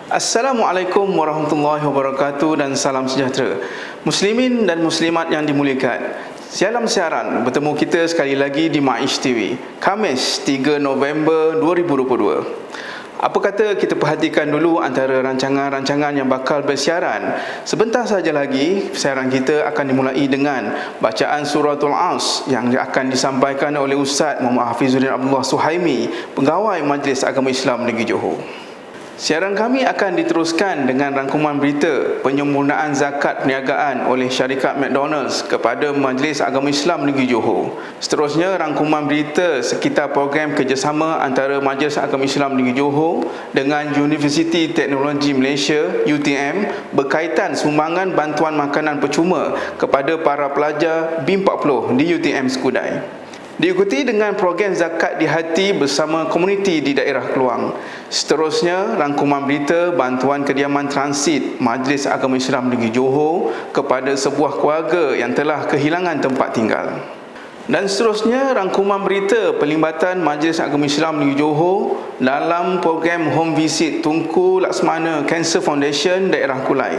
Assalamualaikum warahmatullahi wabarakatuh dan salam sejahtera. Muslimin dan muslimat yang dimuliakan, dalam siaran bertemu kita sekali lagi di MAIS TV, Khamis 3 November 2022. Apa kata kita perhatikan dulu antara rancangan-rancangan yang bakal bersiaran. Sebentar saja lagi siaran kita akan dimulai dengan bacaan suratul As yang akan disampaikan oleh Ustaz Muhammad Hafizuddin Abdullah Suhaimi, Pegawai Majlis Agama Islam Negeri Johor. Siaran kami akan diteruskan dengan rangkuman berita penyempurnaan zakat perniagaan oleh syarikat McDonald's kepada Majlis Agama Islam Negeri Johor. Seterusnya, rangkuman berita sekitar program kerjasama antara Majlis Agama Islam Negeri Johor dengan Universiti Teknologi Malaysia UTM berkaitan sumbangan bantuan makanan percuma kepada para pelajar B40 di UTM Skudai. Diikuti dengan program zakat di hati bersama komuniti di daerah Keluang. Seterusnya, rangkuman berita bantuan kediaman transit Majlis Agama Islam Negeri Johor kepada sebuah keluarga yang telah kehilangan tempat tinggal. Dan seterusnya, rangkuman berita pelibatan Majlis Agama Islam Negeri Johor dalam program Home Visit Tunku Laksmana Cancer Foundation daerah Kulai.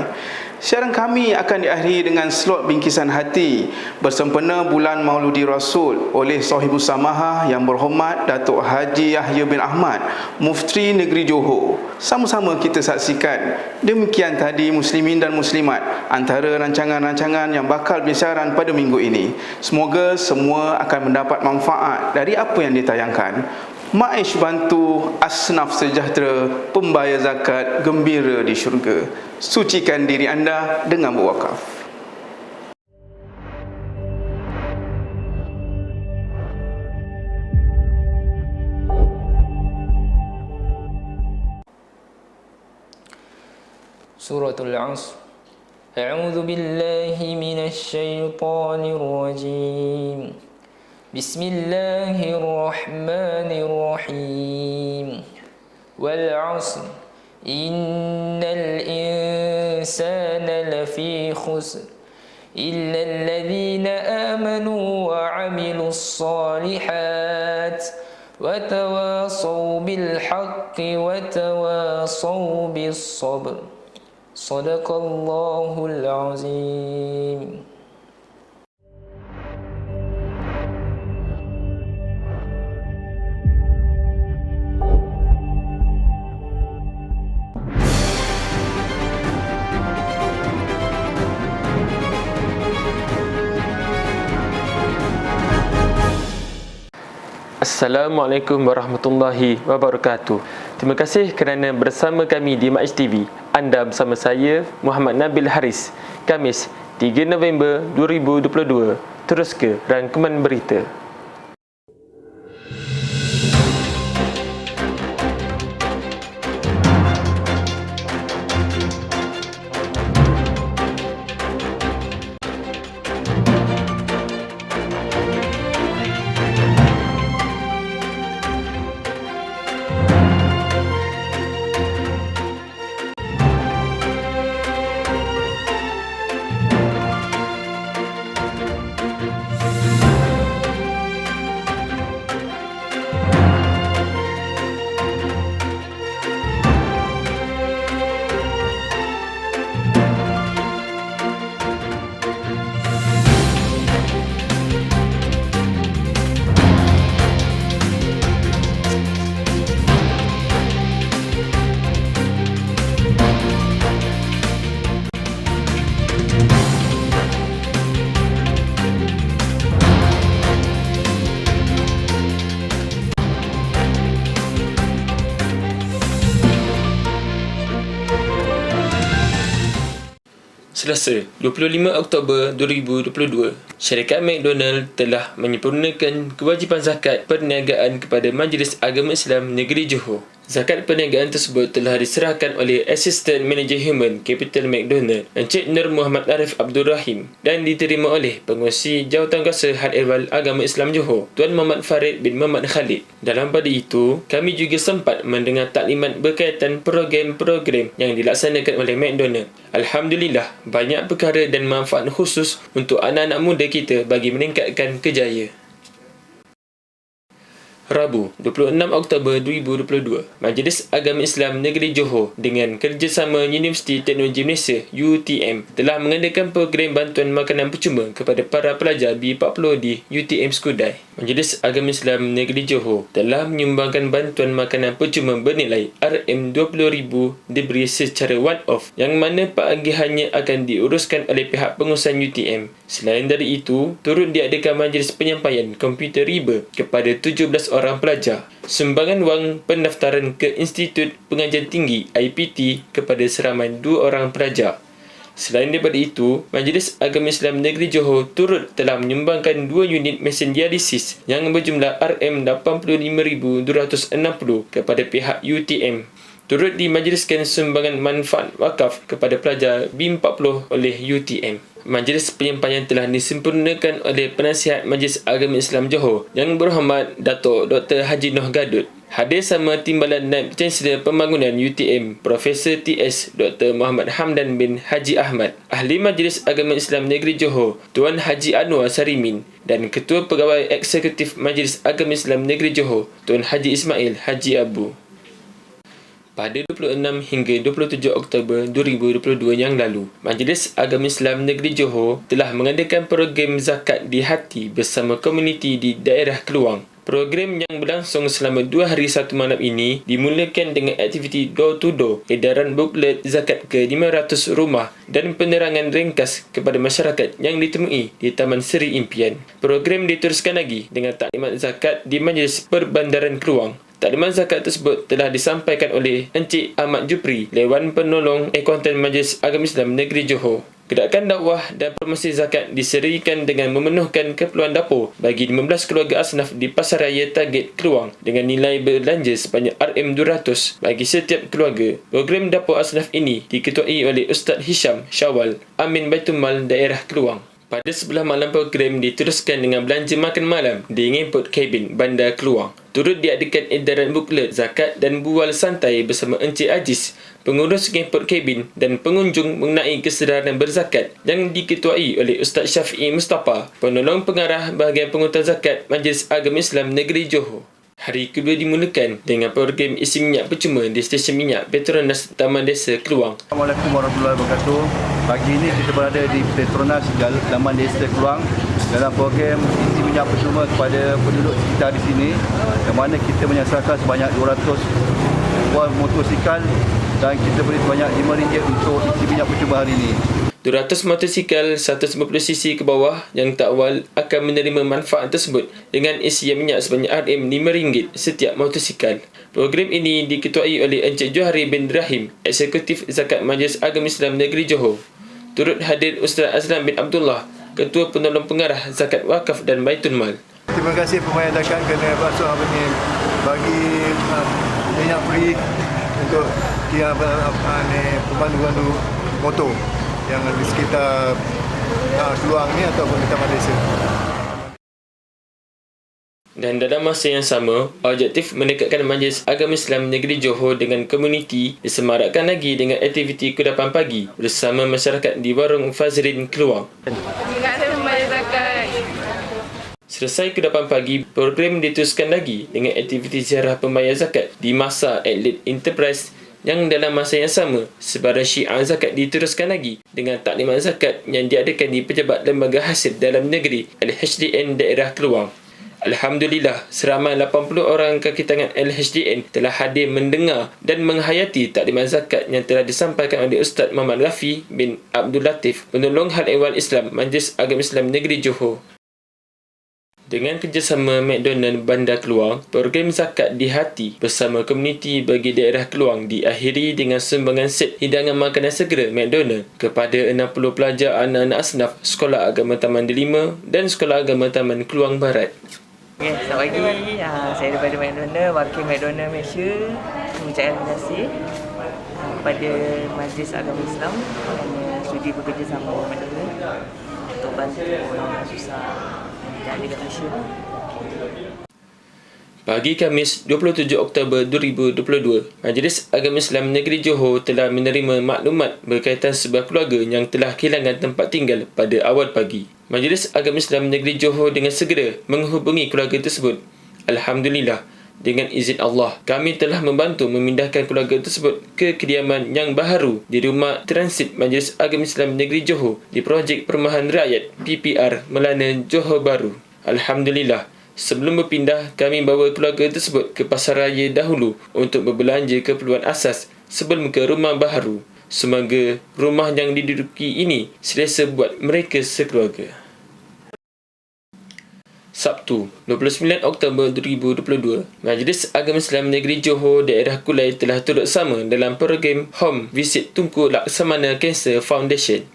Siaran kami akan diakhiri dengan slot bingkisan hati bersempena bulan Mauludi Rasul oleh Sahibus Samahah yang berhormat Datuk Haji Yahya bin Ahmad, Mufti Negeri Johor. Sama-sama kita saksikan. Demikian tadi muslimin dan muslimat antara rancangan-rancangan yang bakal bersiaran pada minggu ini. Semoga semua akan mendapat manfaat dari apa yang ditayangkan. MAIS bantu asnaf sejahtera, pembayar zakat gembira di syurga. Sucikan diri anda dengan berwakaf. Suratul As. A'udzu billahi minasy syaithanir rajim. Bismillahirrahmanirrahim. Wal 'asr. Innal insana lafi khusr. Illa alladhina amanu wa 'amilus shalihat wa tawasaw bil haqqi wa tawasaw bis sabr. Shadaqallahul azim. Assalamualaikum warahmatullahi wabarakatuh. Terima kasih kerana bersama kami di MAIS TV. Anda bersama saya, Muhammad Nabil Haris. Khamis 3 November 2022. Terus ke rangkuman berita. Selasa, 25 Oktober 2022, syarikat McDonald telah menyempurnakan kewajipan zakat perniagaan kepada Majlis Agama Islam Negeri Johor. Zakat perniagaan tersebut telah diserahkan oleh Assistant Manager Human Capital McDonald, Encik Nur Muhammad Arif Abdul Rahim, dan diterima oleh Pengerusi Jawatankuasa Had Ehwal Agama Islam Johor, Tuan Muhammad Farid bin Muhammad Khalid. Dalam pada itu, kami juga sempat mendengar taklimat berkaitan program-program yang dilaksanakan oleh McDonald. Alhamdulillah, banyak perkara dan manfaat khusus untuk anak-anak muda kita bagi meningkatkan kejayaan. Rabu, 26 Oktober 2022, Majlis Agama Islam Negeri Johor dengan kerjasama Universiti Teknologi Malaysia UTM telah mengadakan program bantuan makanan percuma kepada para pelajar B40 di UTM Skudai. Majlis Agama Islam Negeri Johor telah menyumbangkan bantuan makanan percuma bernilai RM20,000 diberi secara one-off yang mana penagihannya akan diuruskan oleh pihak pengurusan UTM. Selain dari itu, turut diadakan majlis penyampaian komputer riba kepada 17 orang pelajar. Sumbangan wang pendaftaran ke Institut Pengajian Tinggi IPT kepada seramai 2 orang pelajar. Selain daripada itu, Majlis Agama Islam Negeri Johor turut telah menyumbangkan 2 unit mesin dialisis yang berjumlah RM85,260 kepada pihak UTM. Turut dimajliskan sumbangan manfaat wakaf kepada pelajar B40 oleh UTM. Majlis penyampaian telah disempurnakan oleh Penasihat Majlis Agama Islam Johor Yang Berhormat Datuk Dr. Haji Noh Gadut. Hadir sama Timbalan Naib Chancellor Pembangunan UTM Profesor TS Dr. Muhammad Hamdan bin Haji Ahmad, Ahli Majlis Agama Islam Negeri Johor Tuan Haji Anwar Sarimin dan Ketua Pegawai Eksekutif Majlis Agama Islam Negeri Johor Tuan Haji Ismail Haji Abu. Pada 26 hingga 27 Oktober 2022 yang lalu, Majlis Agama Islam Negeri Johor telah mengadakan program zakat di hati bersama komuniti di daerah Keluang. Program yang berlangsung selama 2 hari 1 malam ini dimulakan dengan aktiviti door-to-door, edaran buklet zakat ke 500 rumah dan penerangan ringkas kepada masyarakat yang ditemui di Taman Seri Impian. Program diteruskan lagi dengan taklimat zakat di Majlis Perbandaran Keluang. Taklimat zakat tersebut telah disampaikan oleh Encik Ahmad Jupri, Dewan Penolong Akuntan Majlis Agama Islam Negeri Johor. Gerakan dakwah dan promosi zakat diserikan dengan memenuhkan keperluan dapur bagi 15 keluarga asnaf di Pasaraya Target Keluang dengan nilai belanja sebanyak RM200 bagi setiap keluarga. Program dapur asnaf ini diketuai oleh Ustaz Hisham Syawal, Amin Baitul Mal Daerah Keluang. Pada sebelah malam program diteruskan dengan belanja makan malam di Airport Cabin Bandar Keluang. Turut diadakan edaran buklet zakat dan bual santai bersama Encik Aziz, pengurus Airport Cabin dan pengunjung mengenai kesedaran berzakat yang diketuai oleh Ustaz Syafi'i Mustafa, penolong pengarah bahagian pengurutan zakat Majlis Agama Islam Negeri Johor. Hari kedua dimulakan dengan program isi minyak percuma di stesen minyak Petronas Taman Desa Keluang. Assalamualaikum warahmatullahi wabarakatuh. Pagi ini kita berada di Petronas Taman Desa Keluang dalam program isi minyak percuma kepada penduduk sekitar di sini, yang mana kita menyasarkan sebanyak 200 buah motosikal dan kita beri sebanyak RM5 untuk isi minyak percuma hari ini. 200 motosikal 150cc ke bawah yang tak awal akan menerima manfaat tersebut dengan isian minyak sebanyak RM5 setiap motosikal. Program ini diketuai oleh Encik Johari bin Rahim, Eksekutif Zakat Majlis Agama Islam Negeri Johor. Turut hadir Ustaz Azlan bin Abdullah, Ketua Penolong Pengarah Zakat Wakaf dan Baitul Mal. Terima kasih Pembayar Zakat kerana basuh bagi minyak free untuk pemandu-pemandu motor yang di sekitar Keluang ni ataupun di Taman Desa. Dan dalam masa yang sama, objektif mendekatkan Majlis Agama Islam Negeri Johor dengan komuniti disemarakkan lagi dengan aktiviti kudapan pagi bersama masyarakat di Warung Fazrin Keluang. Selesai kudapan pagi, program diteruskan lagi dengan aktiviti ziarah pembayar zakat di Masa Elite Enterprise yang dalam masa yang sama, sebarang syiar zakat diteruskan lagi dengan taklimat zakat yang diadakan di Pejabat Lembaga Hasil Dalam Negeri LHDN Daerah Keluang. Alhamdulillah, seramai 80 orang kaki tangan LHDN telah hadir mendengar dan menghayati taklimat zakat yang telah disampaikan oleh Ustaz Muhammad Rafi bin Abdul Latif, Penolong Hal Ehwal Islam Majlis Agama Islam Negeri Johor. Dengan kerjasama McDonald Bandar Keluang, program zakat di hati bersama komuniti bagi daerah Keluang diakhiri dengan sumbangan set hidangan makanan segera McDonald kepada 60 pelajar anak-anak asnaf Sekolah Agama Taman Delima dan Sekolah Agama Taman Keluang Barat. Okay, selamat pagi. Saya daripada McDonald, wakil McDonald Malaysia. Mengucapkan terima kasih kepada Majlis Agama Islam yang sudi bekerjasama dengan McDonald untuk bantu orang susah yang ada kat Malaysia. Pagi Khamis 27 Oktober 2022, Majlis Agama Islam Negeri Johor telah menerima maklumat berkaitan sebuah keluarga yang telah kehilangan tempat tinggal pada awal pagi. Majlis Agama Islam Negeri Johor dengan segera menghubungi keluarga tersebut Alhamdulillah, dengan izin Allah, kami telah membantu memindahkan keluarga tersebut ke kediaman yang baharu di Rumah Transit Majlis Agama Islam Negeri Johor di Projek Perumahan Rakyat PPR Melana, Johor Bahru. Alhamdulillah, sebelum berpindah, kami bawa keluarga tersebut ke Pasaraya dahulu untuk berbelanja keperluan asas sebelum ke rumah baharu. Semoga rumah yang diduduki ini selesa buat mereka sekeluarga. Sabtu, 29 Oktober 2022, Majlis Agama Islam Negeri Johor Daerah Kulai telah turut sama dalam program Home Visit Tunku Laksamana Cancer Foundation.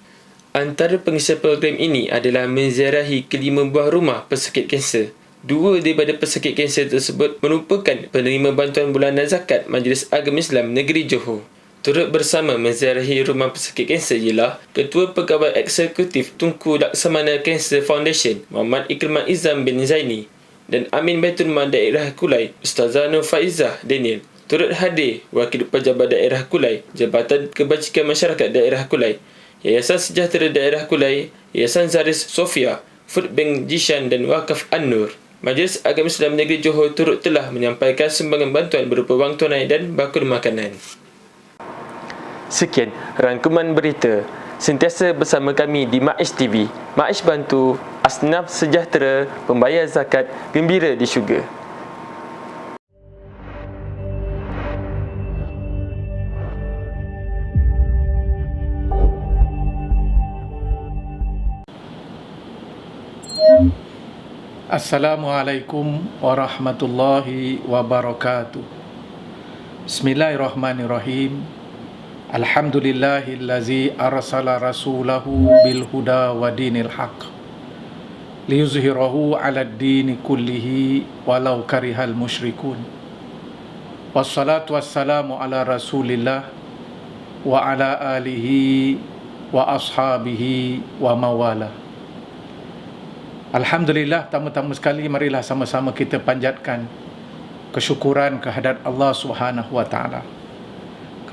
Antara pengisi program ini adalah menziarahi kelima buah rumah pesakit kanser. Dua daripada pesakit kanser tersebut merupakan penerima bantuan bulanan zakat Majlis Agama Islam Negeri Johor. Turut bersama menziarahi rumah pesakit kanser ialah Ketua Pegawai Eksekutif Tunku Laksamana Cancer Foundation Muhammad Ikrimat Izam bin Zaini dan Amin Baitul Mal Daerah Kulai Ustazah Nur Faizah Daniel. Turut hadir Wakil Pejabat Daerah Kulai, Jabatan Kebajikan Masyarakat Daerah Kulai, Yayasan Sejahtera Daerah Kulai, Yayasan Zaris Sofia, Food Bank Jishan dan Wakaf An-Nur. Majlis Agama Islam Negeri Johor turut telah menyampaikan sumbangan bantuan berupa wang tunai dan bakul makanan. Sekian rangkuman berita. Sentiasa bersama kami di Maish TV. Maish bantu asnaf sejahtera, pembayar zakat gembira di syurga. Assalamualaikum warahmatullahi wabarakatuh. Bismillahirrahmanirrahim. Alhamdulillahillazi arsala rasulahu bil huda wa dinil haq liyuzhirahu 'alad dini kullihi walau karihal musyrikun. Wassalatu wassalamu ala Rasulillah wa ala alihi wa ashabihi wa mawala. Alhamdulillah, pertama-tama sekali marilah sama-sama kita panjatkan kesyukuran kehadrat Allah Subhanahu wa taala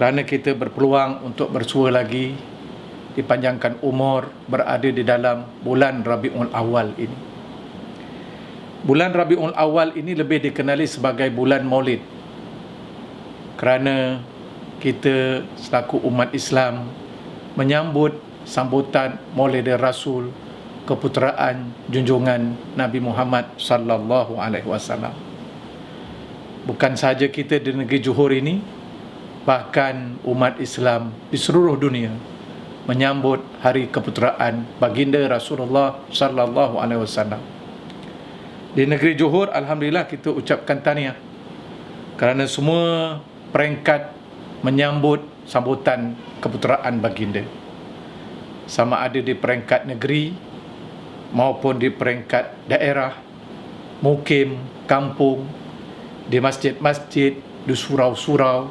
kerana kita berpeluang untuk bersua lagi, dipanjangkan umur, berada di dalam bulan Rabiul Awal ini. Bulan Rabiul Awal ini lebih dikenali sebagai bulan Maulid kerana kita selaku umat Islam menyambut sambutan Maulid Rasul, keputeraan junjungan Nabi Muhammad sallallahu alaihi wasallam. Bukan sahaja kita di negeri Johor ini, bahkan umat Islam di seluruh dunia menyambut hari keputeraan baginda Rasulullah sallallahu alaihi wasallam. Di negeri Johor, alhamdulillah, kita ucapkan tahniah kerana semua peringkat menyambut sambutan keputeraan baginda, sama ada di peringkat negeri maupun di peringkat daerah, mukim, kampung, di masjid-masjid, di surau-surau,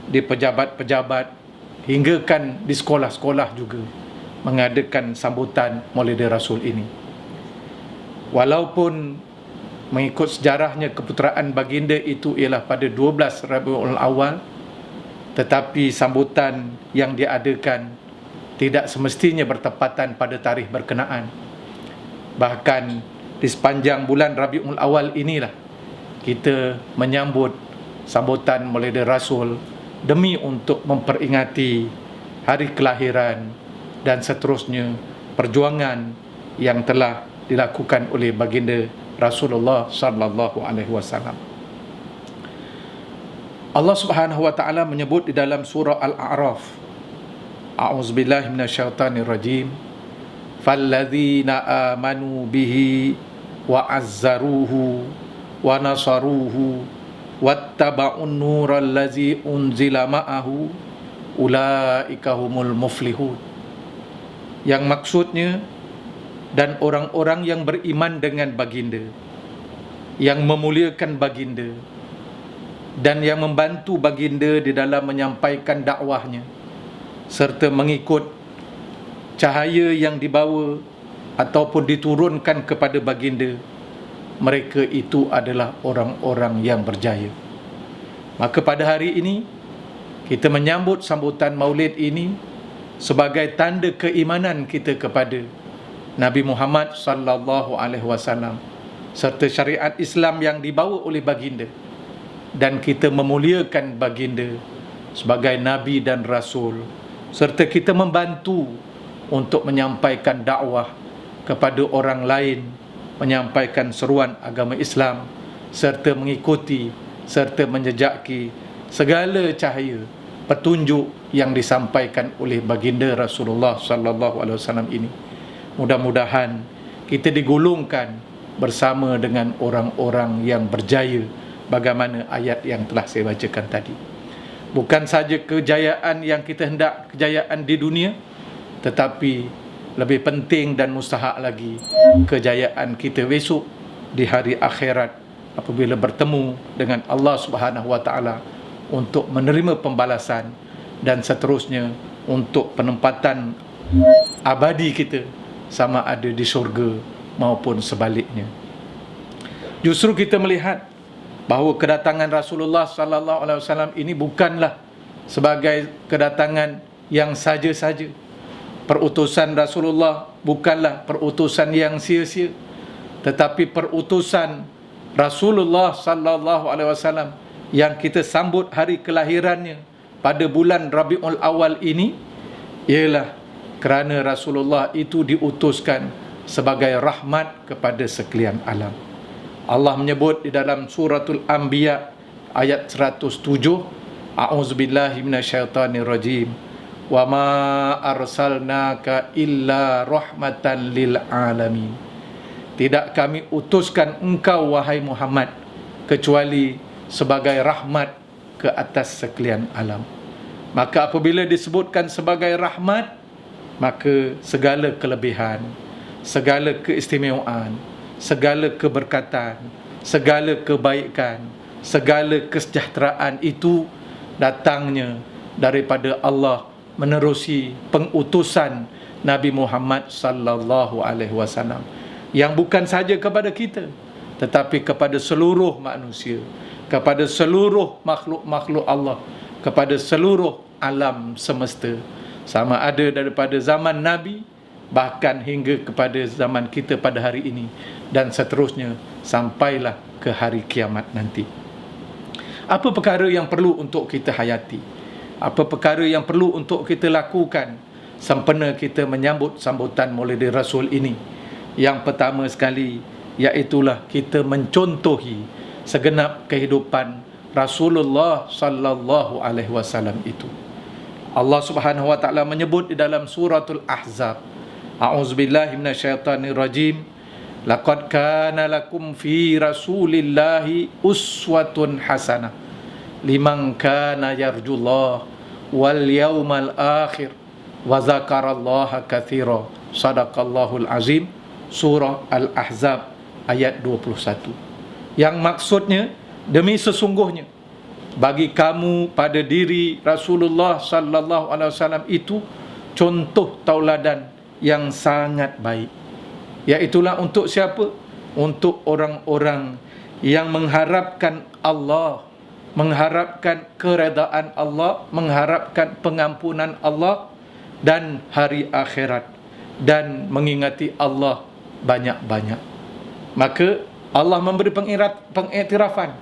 di pejabat-pejabat, hinggakan di sekolah-sekolah juga mengadakan sambutan Maulid Rasul ini. Walaupun mengikut sejarahnya keputeraan baginda itu ialah pada 12 Rabiul Awal, tetapi sambutan yang diadakan tidak semestinya bertepatan pada tarikh berkenaan. Bahkan di sepanjang bulan Rabiul Awal inilah kita menyambut sambutan Maulid Rasul demi untuk memperingati hari kelahiran dan seterusnya perjuangan yang telah dilakukan oleh baginda Rasulullah sallallahu alaihi wasallam. Allah Subhanahu wa taala menyebut di dalam surah Al-A'raf, A'udzubillahi minasyaitonirrajim, falladzina amanu bihi wa azzaruhu wa nasaruhu wattaba'un nural ladzi unzila ma'ahu ulaika humul muflihun. Yang maksudnya, dan orang-orang yang beriman dengan baginda, yang memuliakan baginda dan yang membantu baginda di dalam menyampaikan dakwahnya serta mengikut cahaya yang dibawa ataupun diturunkan kepada baginda, mereka itu adalah orang-orang yang berjaya. Maka pada hari ini kita menyambut sambutan Maulid ini sebagai tanda keimanan kita kepada Nabi Muhammad sallallahu alaihi wasallam serta syariat Islam yang dibawa oleh baginda, dan kita memuliakan baginda sebagai Nabi dan Rasul, serta kita membantu untuk menyampaikan dakwah kepada orang lain, menyampaikan seruan agama Islam, serta mengikuti serta menjejaki segala cahaya petunjuk yang disampaikan oleh baginda Rasulullah sallallahu alaihi wasallam ini. Mudah-mudahan kita digolongkan bersama dengan orang-orang yang berjaya bagaimana ayat yang telah saya bacakan tadi. Bukan saja kejayaan yang kita hendak, kejayaan di dunia, tetapi lebih penting dan mustahak lagi kejayaan kita besok di hari akhirat apabila bertemu dengan Allah Subhanahu wa taala untuk menerima pembalasan dan seterusnya untuk penempatan abadi kita sama ada di syurga maupun sebaliknya. Justru kita melihat bahawa kedatangan Rasulullah sallallahu alaihi wasallam ini bukanlah sebagai kedatangan yang saja-saja. Perutusan Rasulullah bukanlah perutusan yang sia-sia, tetapi perutusan Rasulullah sallallahu alaihi wasallam yang kita sambut hari kelahirannya pada bulan Rabiul Awal ini ialah kerana Rasulullah itu diutuskan sebagai rahmat kepada sekalian alam. Allah menyebut di dalam suratul Anbiya ayat 107, A'udzubillahi minasyaitonirrajim. Wa ma arsalnaka illa rahmatan lil alamin. Tidak kami utuskan engkau wahai Muhammad kecuali sebagai rahmat ke atas sekalian alam. Maka apabila disebutkan sebagai rahmat, maka segala kelebihan, segala keistimewaan, segala keberkatan, segala kebaikan, segala kesejahteraan itu datangnya daripada Allah menerusi pengutusan Nabi Muhammad sallallahu alaihi wasallam, yang bukan saja kepada kita tetapi kepada seluruh manusia, kepada seluruh makhluk-makhluk Allah, kepada seluruh alam semesta, sama ada daripada zaman Nabi bahkan hingga kepada zaman kita pada hari ini dan seterusnya sampailah ke hari kiamat nanti. Apa perkara yang perlu untuk kita hayati? Apa perkara yang perlu untuk kita lakukan sempena kita menyambut sambutan Maulid Rasul ini? Yang pertama sekali, iaitulah kita mencontohi segenap kehidupan Rasulullah sallallahu alaihi wasallam itu. Allah Subhanahu wa taala menyebut di dalam suratul Ahzab, A'udzubillahi minasyaitonirrajim. Laqad kana lakum fi Rasulillahi uswatun hasanah liman kana yarjullah wal yaumal akhir wa zakarallaha katsira. Sadaqallahul azim. Surah Al-Ahzab ayat 21. Yang maksudnya, demi sesungguhnya bagi kamu pada diri Rasulullah sallallahu alaihi wasallam itu contoh tauladan yang sangat baik. Iaitulah untuk siapa? Untuk orang-orang yang mengharapkan Allah, mengharapkan keredaan Allah, mengharapkan pengampunan Allah dan hari akhirat, dan mengingati Allah banyak-banyak. Maka Allah memberi pengiktirafan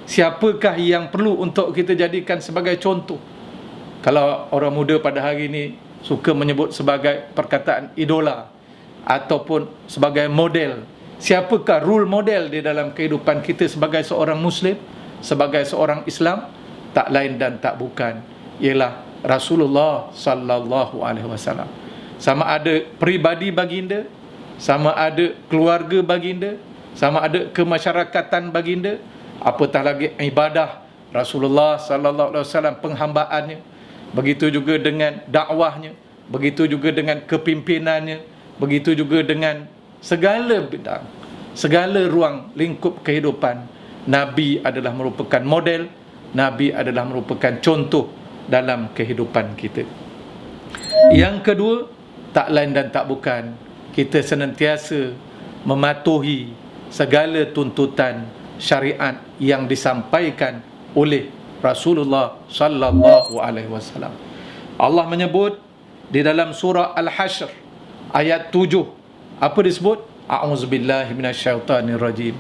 siapakah yang perlu untuk kita jadikan sebagai contoh. Kalau orang muda pada hari ini suka menyebut sebagai perkataan idola ataupun sebagai model, siapakah role model di dalam kehidupan kita sebagai seorang Muslim, sebagai seorang Islam? Tak lain dan tak bukan ialah Rasulullah sallallahu alaihi wasallam. Sama ada peribadi baginda, sama ada keluarga baginda, sama ada kemasyarakatan baginda, apatah lagi ibadah Rasulullah sallallahu alaihi wasallam, penghambaannya, begitu juga dengan dakwahnya, begitu juga dengan kepimpinannya, begitu juga dengan segala bidang, segala ruang lingkup kehidupan. Nabi adalah merupakan model, Nabi adalah merupakan contoh dalam kehidupan kita. Yang kedua, tak lain dan tak bukan, kita senantiasa mematuhi segala tuntutan syariat yang disampaikan oleh Rasulullah sallallahu alaihi wasallam. Allah menyebut di dalam surah Al-Hashr ayat 7, apa disebut? A'udzubillahi minasyaitonirrajim.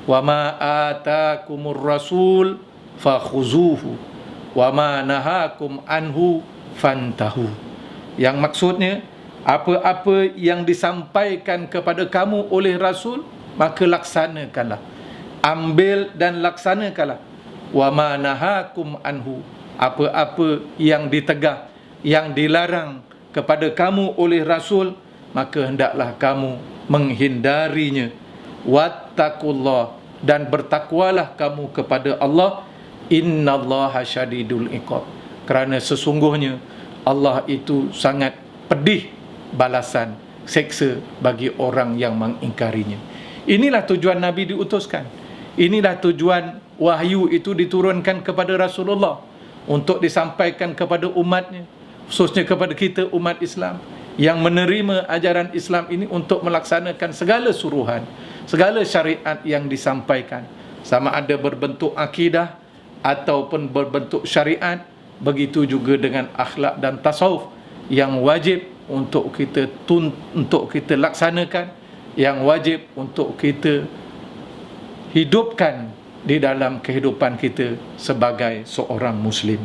Wa ma atakumur rasul fakhuzuhu wa ma nahakum anhu fantahu. Yang maksudnya, apa-apa yang disampaikan kepada kamu oleh Rasul, maka laksanakanlah. Ambil dan laksanakanlah. Wa ma nahakum anhu, apa-apa yang ditegah, yang dilarang kepada kamu oleh Rasul, maka hendaklah kamu menghindarinya. Wattaqullah, dan bertakwalah kamu kepada Allah. Innallaha syadidul iqab, kerana sesungguhnya Allah itu sangat pedih balasan seksa bagi orang yang mengingkarinya. Inilah tujuan Nabi diutuskan. Inilah tujuan wahyu itu diturunkan kepada Rasulullah, untuk disampaikan kepada umatnya, khususnya kepada kita umat Islam yang menerima ajaran Islam ini, untuk melaksanakan segala suruhan, segala syariat yang disampaikan, sama ada berbentuk akidah ataupun berbentuk syariat. Begitu juga dengan akhlak dan tasawuf yang wajib untuk kita laksanakan, yang wajib untuk kita hidupkan di dalam kehidupan kita sebagai seorang Muslim.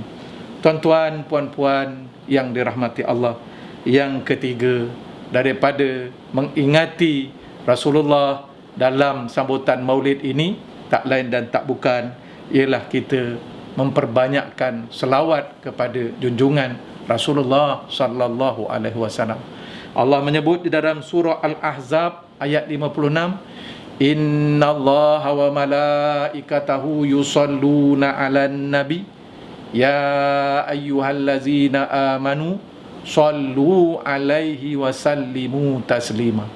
Tuan-tuan, puan-puan yang dirahmati Allah, yang ketiga daripada mengingati Rasulullah dalam sambutan Maulid ini, tak lain dan tak bukan ialah kita memperbanyakkan selawat kepada junjungan Rasulullah sallallahu alaihi wasallam. Allah menyebut di dalam surah Al-Ahzab ayat 56, Innallaha wa malaikatahu yusalluna 'alan nabi ya ayyuhallazina amanu sallu alaihi wa sallimu taslima.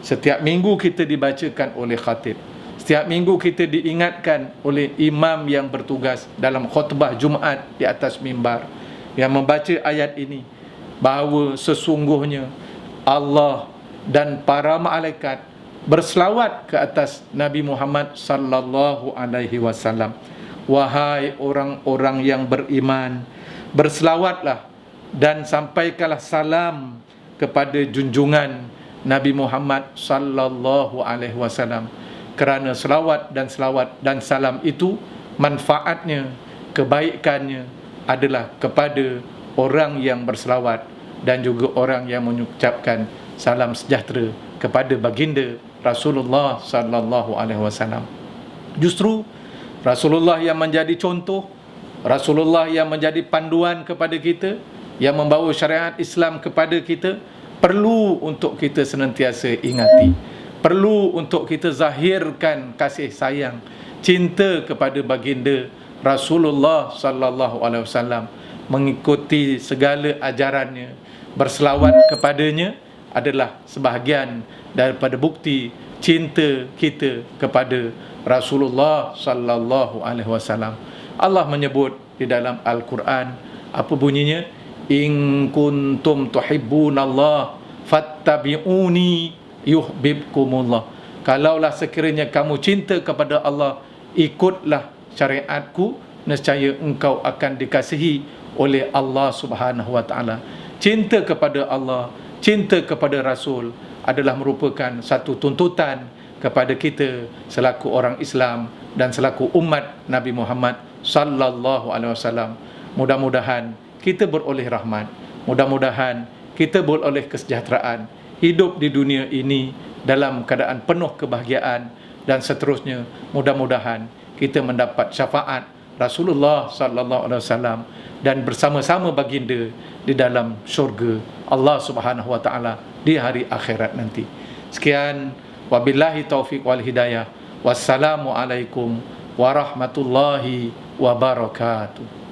Setiap minggu kita dibacakan oleh khatib, setiap minggu kita diingatkan oleh imam yang bertugas dalam khutbah Jumaat di atas mimbar, yang membaca ayat ini, bahawa sesungguhnya Allah dan para malaikat berselawat ke atas Nabi Muhammad sallallahu alaihi wasallam. Wahai orang-orang yang beriman, berselawatlah dan sampaikanlah salam kepada junjungan Nabi Muhammad sallallahu alaihi wasallam. Kerana selawat dan salam itu manfaatnya, kebaikannya adalah kepada orang yang berselawat dan juga orang yang mengucapkan salam sejahtera kepada baginda Rasulullah sallallahu alaihi wasallam. Justru Rasulullah yang menjadi contoh, Rasulullah yang menjadi panduan kepada kita, yang membawa syariat Islam kepada kita, perlu untuk kita senantiasa ingati, perlu untuk kita zahirkan kasih sayang, cinta kepada baginda Rasulullah sallallahu alaihi wasallam, mengikuti segala ajarannya, berselawat kepadanya adalah sebahagian daripada bukti cinta kita kepada Rasulullah sallallahu alaihi wasallam. Allah menyebut di dalam Al-Quran, apa bunyinya? In kuntum tuhibbunallah fattabi'uni yuhibbukumullah. Kalaulah sekiranya kamu cinta kepada Allah, ikutlah syariatku, nescaya engkau akan dikasihi oleh Allah Subhanahu wa taala. Cinta kepada Allah, cinta kepada Rasul adalah merupakan satu tuntutan kepada kita selaku orang Islam dan selaku umat Nabi Muhammad sallallahu alaihi wasallam. Mudah-mudahan kita beroleh rahmat, mudah-mudahan kita beroleh kesejahteraan, hidup di dunia ini dalam keadaan penuh kebahagiaan, dan seterusnya mudah-mudahan kita mendapat syafaat Rasulullah sallallahu alaihi wasallam dan bersama-sama baginda di dalam syurga Allah Subhanahu wa taala di hari akhirat nanti. Sekian, wabillahi taufiq wal hidayah. Wassalamu alaikum warahmatullahi wabarakatuh.